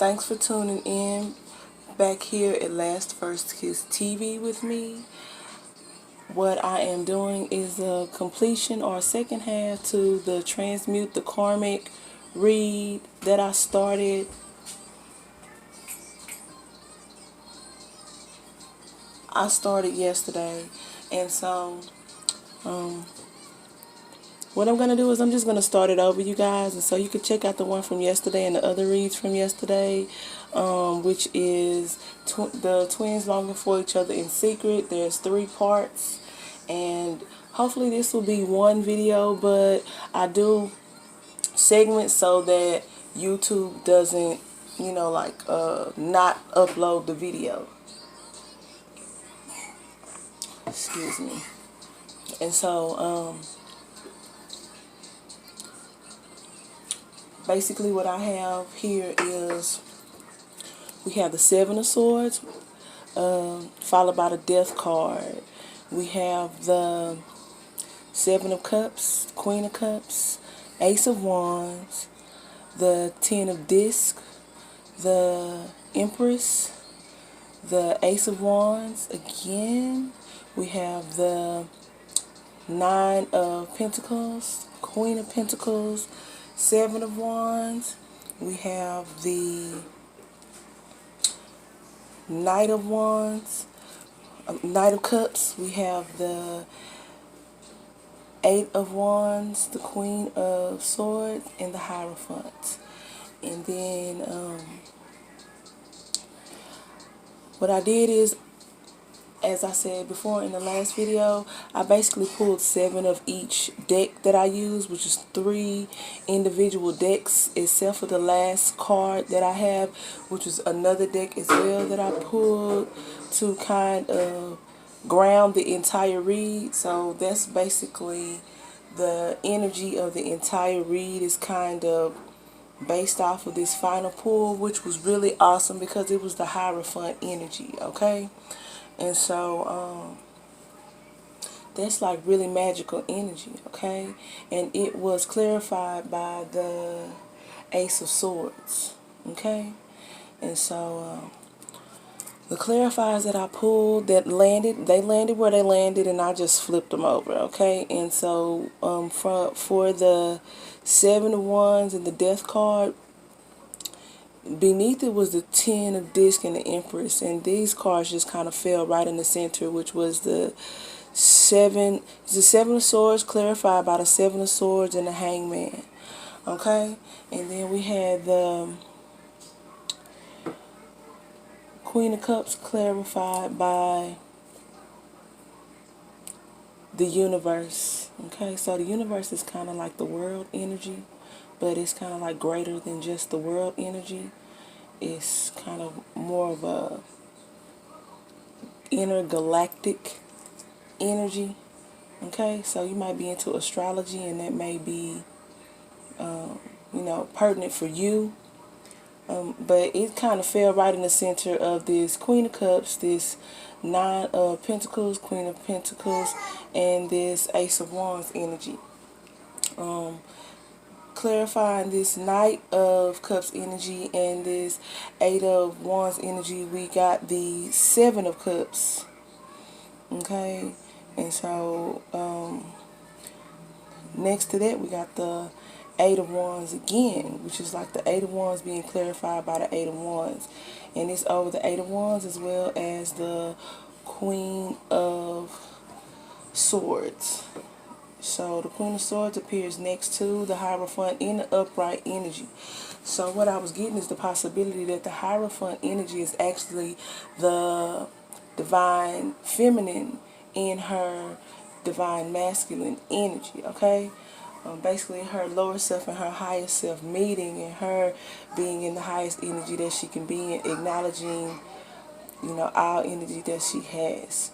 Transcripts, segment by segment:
Thanks for tuning in back here at Last First Kiss TV with me. What I am doing is a completion or a second half to the Transmute, the Karmic read that I started. Yesterday, and so what I'm going to do is I'm just going to start it over, you guys, and so you can check out the one from yesterday and the other reads from yesterday, which is the twins longing for each other in secret. There's 3 parts, and hopefully this will be one video, but I do segments so that YouTube doesn't, not upload the video. Excuse me. And so, basically what I have here is we have the 7 of Swords, followed by the Death card. We have the 7 of Cups, Queen of Cups, Ace of Wands, the 10 of Discs, the Empress, the Ace of Wands again. We have the 9 of Pentacles, Queen of Pentacles, 7 of Wands. We have the Knight of Wands, Knight of Cups. We have the 8 of Wands, the Queen of Swords, and the Hierophant. And then what I did is, as I said before in the last video, I basically pulled 7 of each deck that I use, which is 3 individual decks, except for the last card that I have, which is another deck as well that I pulled to kind of ground the entire read. So that's basically the energy of the entire read is kind of based off of this final pull, which was really awesome because it was the Hierophant energy, okay? And so that's like really magical energy, okay? And it was clarified by the Ace of Swords, okay? And so the clarifiers that I pulled that landed, they landed where they landed, and I just flipped them over, okay? And so for the 7 of Wands and the Death card, beneath it was the 10 of Disc and the Empress, and these cards just kind of fell right in the center, which was the 7 of Swords clarified by the 7 of Swords and the Hangman, okay? And then we had the Queen of Cups clarified by the Universe, okay? So the Universe is kind of like the world energy, but it's kind of like greater than just the world energy. It's kind of more of a intergalactic energy, okay? So you might be into astrology, and that may be, pertinent for you. But it kind of fell right in the center of this Queen of Cups, this 9 of Pentacles, Queen of Pentacles, and this Ace of Wands energy. Clarifying this Knight of Cups energy and this 8 of Wands energy, we got the 7 of Cups, okay? And so next to that we got the 8 of Wands again, which is like the 8 of Wands being clarified by the 8 of Wands, and it's over the 8 of Wands as well as the Queen of Swords. So the Queen of Swords appears next to the Hierophant in the upright energy. So what I was getting is the possibility that the Hierophant energy is actually the divine feminine in her divine masculine energy, okay? Basically her lower self and her higher self meeting, and her being in the highest energy that she can be in, acknowledging, all energy that she has.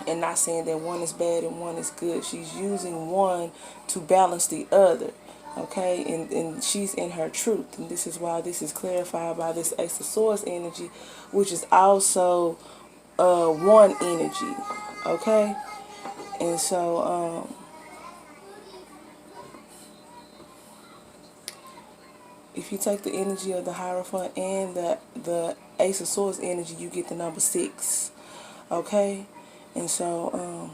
And not saying that one is bad and one is good. She's using one to balance the other, okay? And she's in her truth. And this is why this is clarified by this Ace of Swords energy, which is also one energy, okay? And so if you take the energy of the Hierophant and the Ace of Swords energy, you get the number 6. Okay? And so,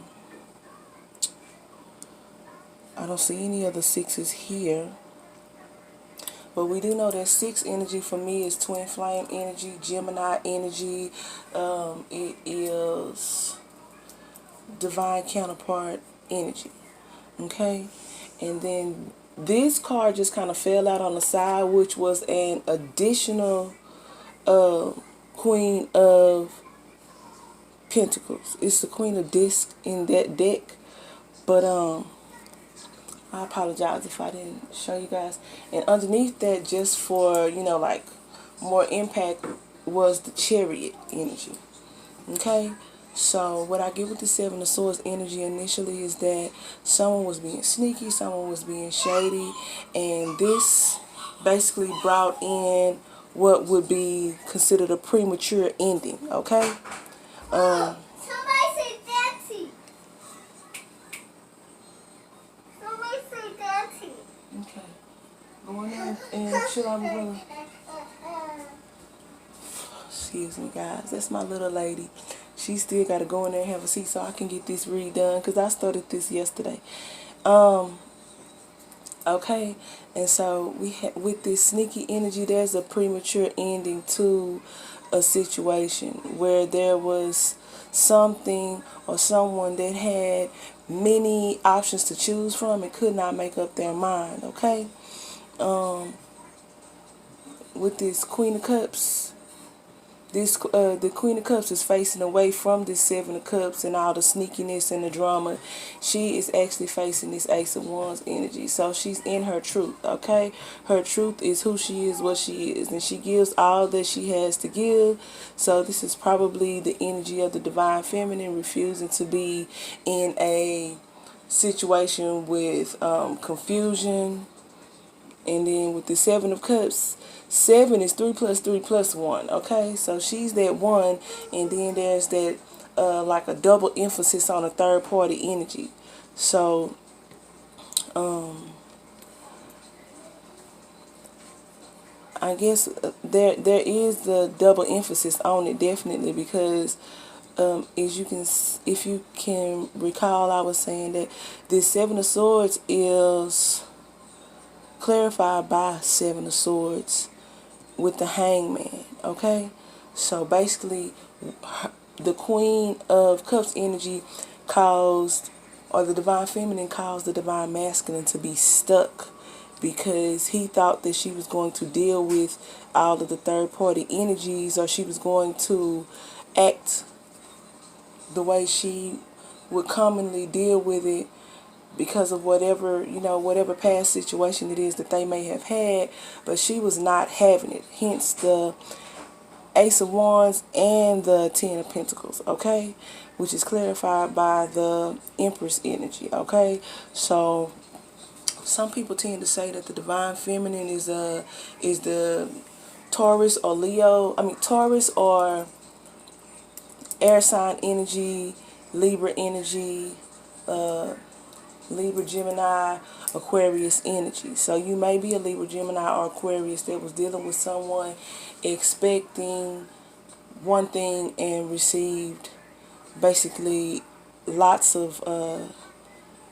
I don't see any other 6s here. But we do know that 6 energy for me is twin flame energy, Gemini energy. It is divine counterpart energy. Okay? And then this card just kind of fell out on the side, which was an additional Queen of Pentacles. It's the Queen of Discs in that deck. But I apologize if I didn't show you guys. And underneath that, just for, you know, like more impact, was the Chariot energy. Okay? So what I get with the 7 of Swords energy initially is that someone was being sneaky, someone was being shady, and this basically brought in what would be considered a premature ending. Okay? Somebody say dancing. Somebody say dancing. Okay. Go in there and chill out, brother. Excuse me, guys. That's my little lady. She still got to go in there and have a seat so I can get this redone, because I started this yesterday. Okay, and so with this sneaky energy, there's a premature ending to a situation where there was something or someone that had many options to choose from and could not make up their mind. Okay, with this Queen of Cups, the Queen of Cups is facing away from this 7 of Cups and all the sneakiness and the drama. She is actually facing this Ace of Wands energy. So she's in her truth, okay? Her truth is who she is, what she is. And she gives all that she has to give. So this is probably the energy of the Divine Feminine refusing to be in a situation with confusion. And then with the 7 of Cups, 7 is 3 plus 3 plus 1. Okay, so she's that 1, and then there's that like a double emphasis on a third party energy. So I guess there is the double emphasis on it, definitely, because as you can, if you can recall, I was saying that this 7 of Swords is clarified by 7 of Swords with the Hangman. Okay, so basically the Queen of Cups energy caused, or the Divine Feminine caused the Divine Masculine to be stuck, because he thought that she was going to deal with all of the third party energies, or she was going to act the way she would commonly deal with it because of whatever, you know, whatever past situation it is that they may have had, but she was not having it. Hence the Ace of Wands and the 10 of Pentacles, okay? Which is clarified by the Empress energy, okay? So some people tend to say that the Divine Feminine is the Taurus or Leo, Taurus or air sign energy, Libra energy, Libra, Gemini, Aquarius energy. So you may be a Libra, Gemini, or Aquarius that was dealing with someone expecting one thing and received basically lots of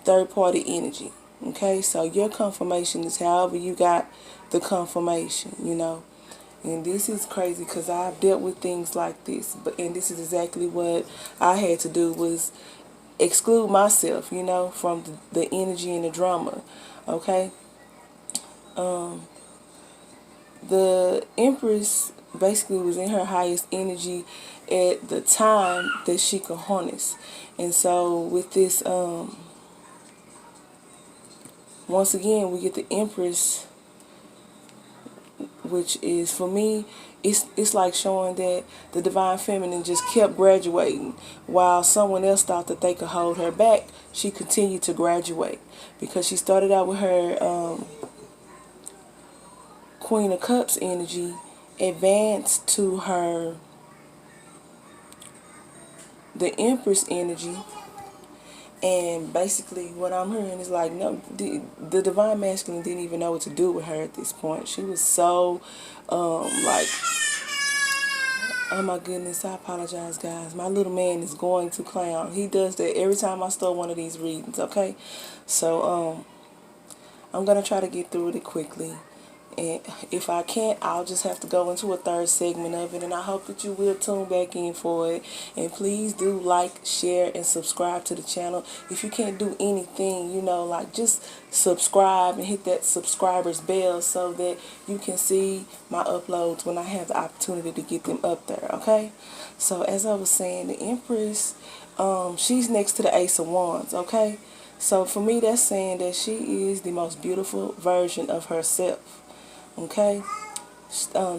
third party energy. Okay, so your confirmation is however you got the confirmation, you know. And this is crazy because I've dealt with things like this, and this is exactly what I had to do, was exclude myself, you know, from the energy and the drama. Okay, the Empress basically was in her highest energy at the time that she could harness. And so with this, once again, we get the Empress, which is, for me, it's like showing that the Divine Feminine just kept graduating. While someone else thought that they could hold her back, she continued to graduate, because she started out with her Queen of Cups energy, advanced to the Empress energy, And basically what I'm hearing is like, no, the divine masculine didn't even know what to do with her at this point. She was so like, oh my goodness, I apologize, guys. My little man is going to clown. He does that every time I start one of these readings, okay? So I'm going to try to get through it quickly. And if I can't, I'll just have to go into a third segment of it. And I hope that you will tune back in for it. And please do like, share, and subscribe to the channel. If you can't do anything, you know, like just subscribe and hit that subscribers bell so that you can see my uploads when I have the opportunity to get them up there, okay? So as I was saying, the Empress, she's next to the Ace of Wands, okay? So for me, that's saying that she is the most beautiful version of herself. Okay,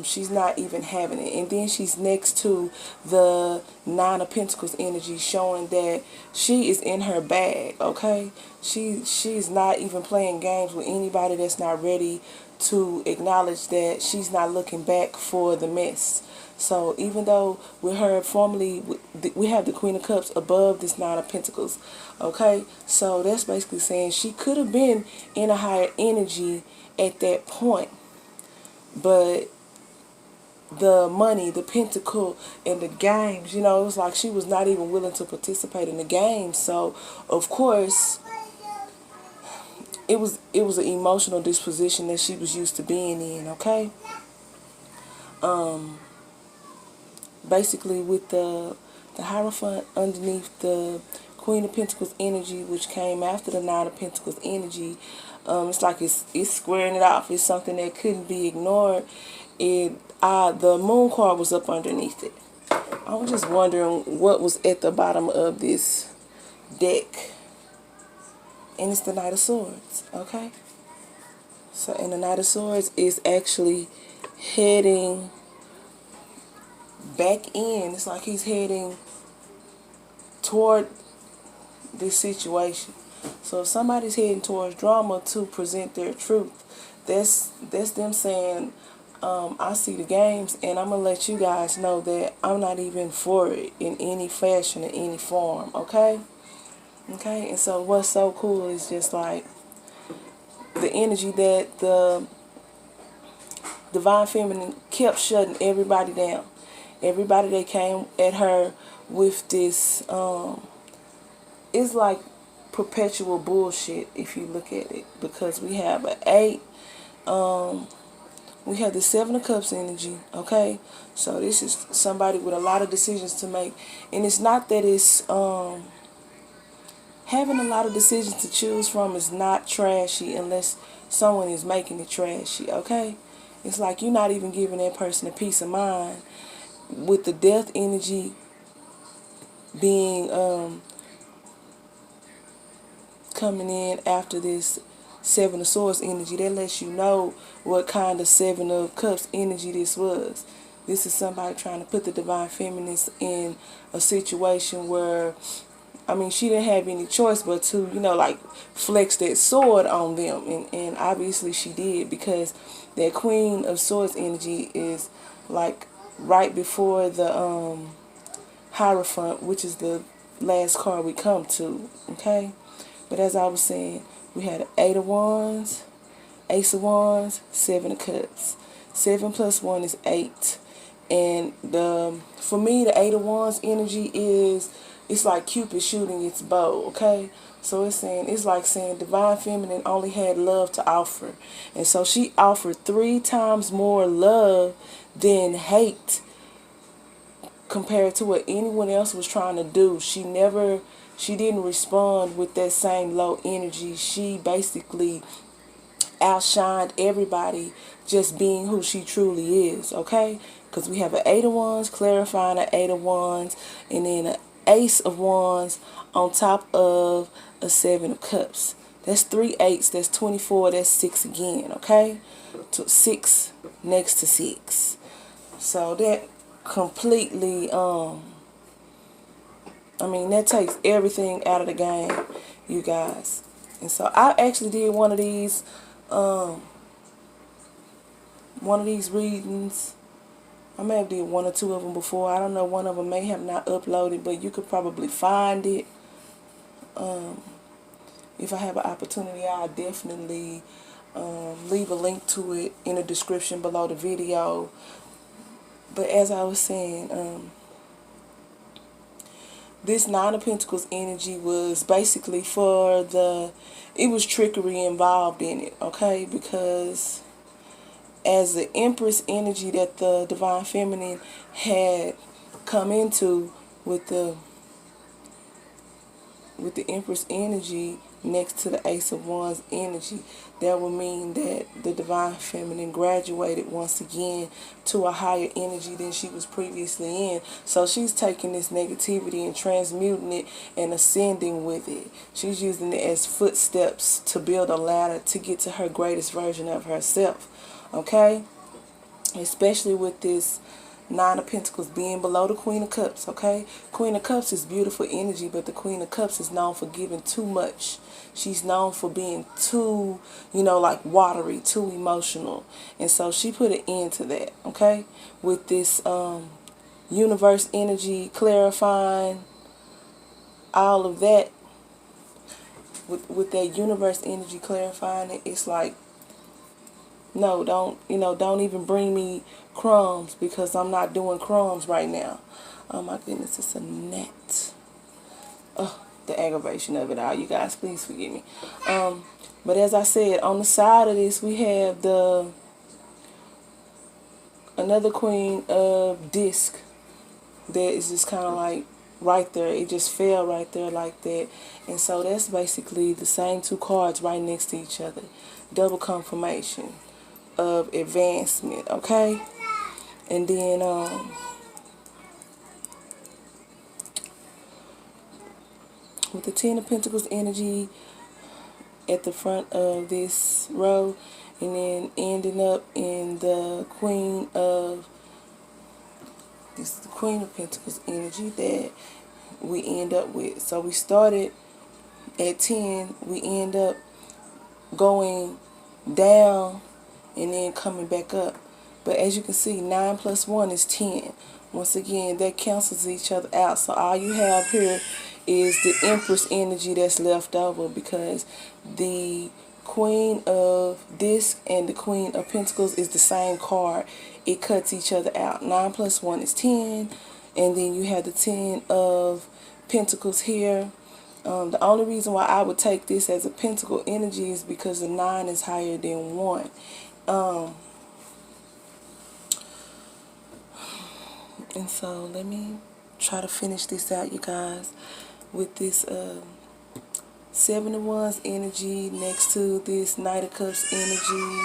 she's not even having it, and then she's next to the Nine of Pentacles energy, showing that she is in her bag. Okay, she's not even playing games with anybody that's not ready to acknowledge that she's not looking back for the mess. So even though with her formally, we have the Queen of Cups above this Nine of Pentacles. Okay, so that's basically saying she could have been in a higher energy at that point. But the money, the pentacle, and the games, you know, it was like she was not even willing to participate in the games. So, of course, it was an emotional disposition that she was used to being in, okay? Basically, with the Hierophant underneath the Queen of Pentacles energy, which came after the Nine of Pentacles energy, it's like it's squaring it off. It's something that couldn't be ignored. The Moon card was up underneath it. I was just wondering what was at the bottom of this deck. And it's the Knight of Swords, okay? So, and the Knight of Swords is actually heading back in. It's like he's heading toward this situation. So if somebody's heading towards drama to present their truth, that's them saying, I see the games, and I'm going to let you guys know that I'm not even for it in any fashion, in any form, okay? Okay, and so what's so cool is just like the energy that the Divine Feminine kept shutting everybody down. Everybody that came at her with this, it's like perpetual bullshit if you look at it, because we have an 8, we have the Seven of Cups energy, okay? So this is somebody with a lot of decisions to make. And it's not that it's, having a lot of decisions to choose from is not trashy unless someone is making it trashy, okay? It's like you're not even giving that person a peace of mind. With the Death energy being, coming in after this Seven of Swords energy, that lets you know what kind of Seven of Cups energy this was. This is somebody trying to put the Divine Feminines in a situation where, I mean, she didn't have any choice but to, you know, like flex that sword on them. And obviously she did, because that Queen of Swords energy is like right before the Hierophant, which is the last card we come to, okay? But as I was saying, we had 8 of Wands, Ace of Wands, 7 of Cups. 7 plus 1 is 8. And for me, the 8 of Wands energy is, it's like Cupid shooting its bow, okay? So it's like saying Divine Feminine only had love to offer. And so she offered 3 times more love than hate compared to what anyone else was trying to do. She didn't respond with that same low energy. She basically outshined everybody just being who she truly is, okay? Because we have an 8 of Wands, clarifying an 8 of Wands, and then an Ace of Wands on top of a 7 of Cups. That's 3 8s, that's 24, that's 6 again, okay? 6 next to 6. So that completely, I mean, that takes everything out of the game, you guys. And so I actually did one of these readings. I may have did 1 or 2 of them before. I don't know, one of them may have not uploaded, but you could probably find it. If I have an opportunity, I'll definitely leave a link to it in the description below the video. But as I was saying, this Nine of Pentacles energy was basically it was trickery involved in it, okay? Because as the Empress energy that the Divine Feminine had come into with the Empress energy next to the Ace of Wands energy, that would mean that the Divine Feminine graduated once again to a higher energy than she was previously in. So she's taking this negativity and transmuting it and ascending with it. She's using it as footsteps to build a ladder to get to her greatest version of herself. Okay? Especially with this Nine of Pentacles being below the Queen of Cups, okay? Queen of Cups is beautiful energy, but the Queen of Cups is known for giving too much. She's known for being too, like watery, too emotional. And so she put an end to that, okay? With this universe energy clarifying, all of that. With that universe energy clarifying it, it's like, no, don't even bring me crumbs because I'm not doing crumbs right now. Oh my goodness, it's a net. Oh, the aggravation of it all. You guys, please forgive me. But as I said, on the side of this, we have another Queen of Disc that is just kind of like right there. It just fell right there like that. And so that's basically the same two cards right next to each other. Double confirmation of advancement, okay? And then with the Ten of Pentacles energy at the front of this row, and then ending up in the Queen of Pentacles energy that we end up with. So we started at 10, we end up going down and then coming back up. But as you can see, 9 plus 1 is 10. Once again, that cancels each other out. So all you have here is the Empress energy that's left over, because the Queen of Disc and the Queen of Pentacles is the same card. It cuts each other out. 9 plus 1 is 10. And then you have the 10 of Pentacles here. The only reason why I would take this as a Pentacle energy is because the 9 is higher than 1. And so let me try to finish this out, you guys, with this Seven of Wands energy next to this Knight of Cups energy.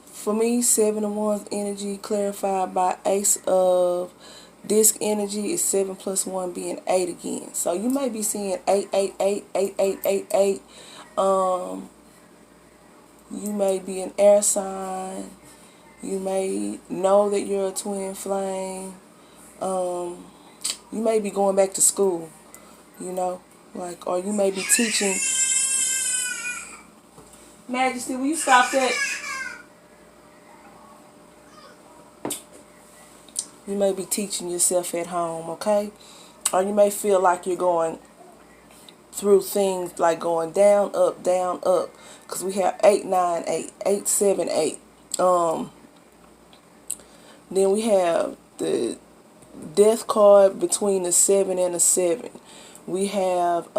For me, Seven of Wands energy clarified by Ace of Disc energy is 7 plus 1 being 8 again. So you may be seeing 888, 8888. You may be an air sign. You may know that you're a twin flame. You may be going back to school, or you may be teaching. Majesty, will you stop that? You may be teaching yourself at home, okay? Or you may feel like you're going through things like going down, up, because we have 898, 878. Then we have the Death card between a 7 and a 7. We have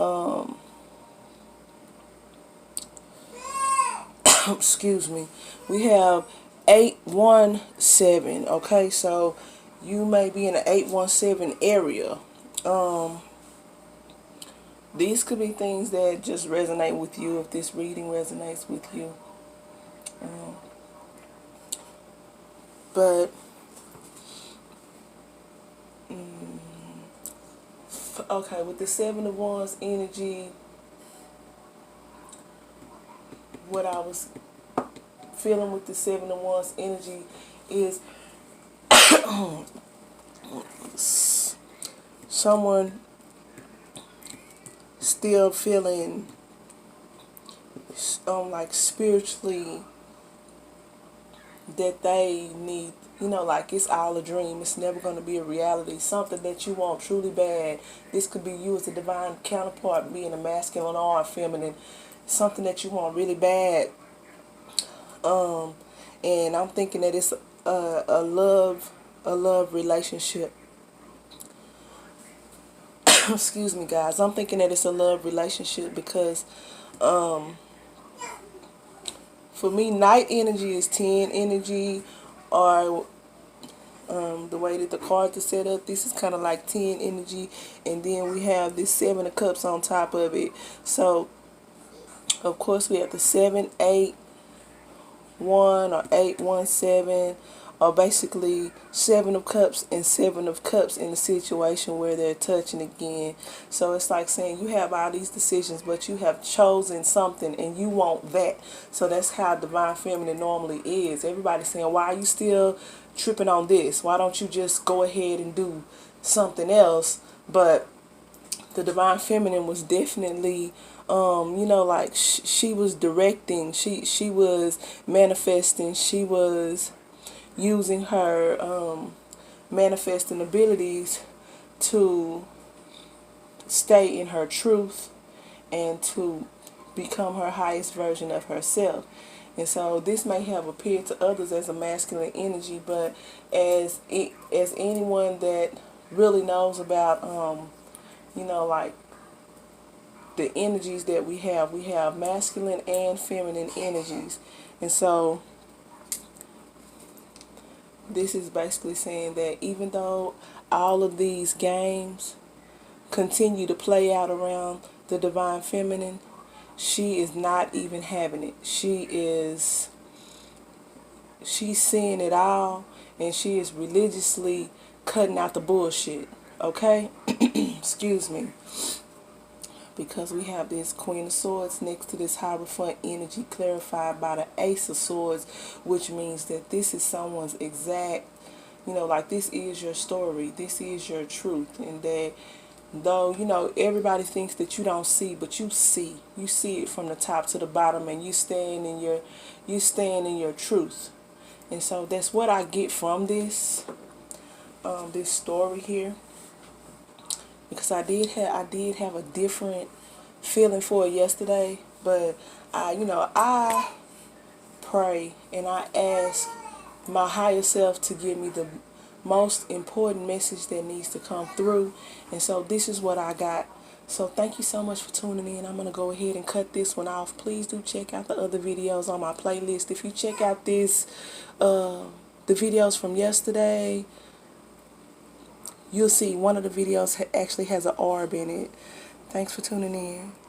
excuse me. We have 817. Okay, so you may be in an 817 area. These could be things that just resonate with you if this reading resonates with you. But okay, with the Seven of Wands energy, what I was feeling with the Seven of Wands energy is someone still feeling like spiritually that they need, you know, like it's all a dream. It's never going to be a reality. Something that you want truly bad. This could be you as a divine counterpart, being a masculine or a feminine. Something that you want really bad. And I'm thinking that it's a love relationship. Excuse me, guys. I'm thinking that it's a love relationship because for me, night energy is 10 energy, or the way that the cards are set up, this is kind of like 10 energy, and then we have this 7 of cups on top of it. So of course we have the 7-8-1 or 8-1-7, or basically 7 of cups and 7 of cups in a situation where they're touching again. So it's like saying you have all these decisions, but you have chosen something and you want that. So that's how divine feminine normally is. Everybody's saying, why are you still tripping on this? Why don't you just go ahead and do something else? But the divine feminine was definitely you know, like she was directing, she was manifesting, she was using her manifesting abilities to stay in her truth and to become her highest version of herself. And so this may have appeared to others as a masculine energy, but as anyone that really knows about you know, like the energies that we have masculine and feminine energies. And so this is basically saying that even though all of these games continue to play out around the divine feminine, she is not even having it. She's seeing it all, and she is religiously cutting out the bullshit. Okay? Excuse me. Because we have this Queen of Swords next to this Hierophant energy clarified by the Ace of Swords, which means that this is someone's exact, you know, like this is your story, this is your truth, and that though, you know, everybody thinks that you don't see, but you see it from the top to the bottom, and you stand in your truth. And so that's what I get from this this story here. Because I did have a different feeling for it yesterday, but I pray and I ask my higher self to give me the most important message that needs to come through, and so this is what I got. So thank you so much for tuning in. I'm going to go ahead and cut this one off. Please do check out the other videos on my playlist. If you check out the videos from yesterday, you'll see one of the videos actually has an orb in it. Thanks for tuning in.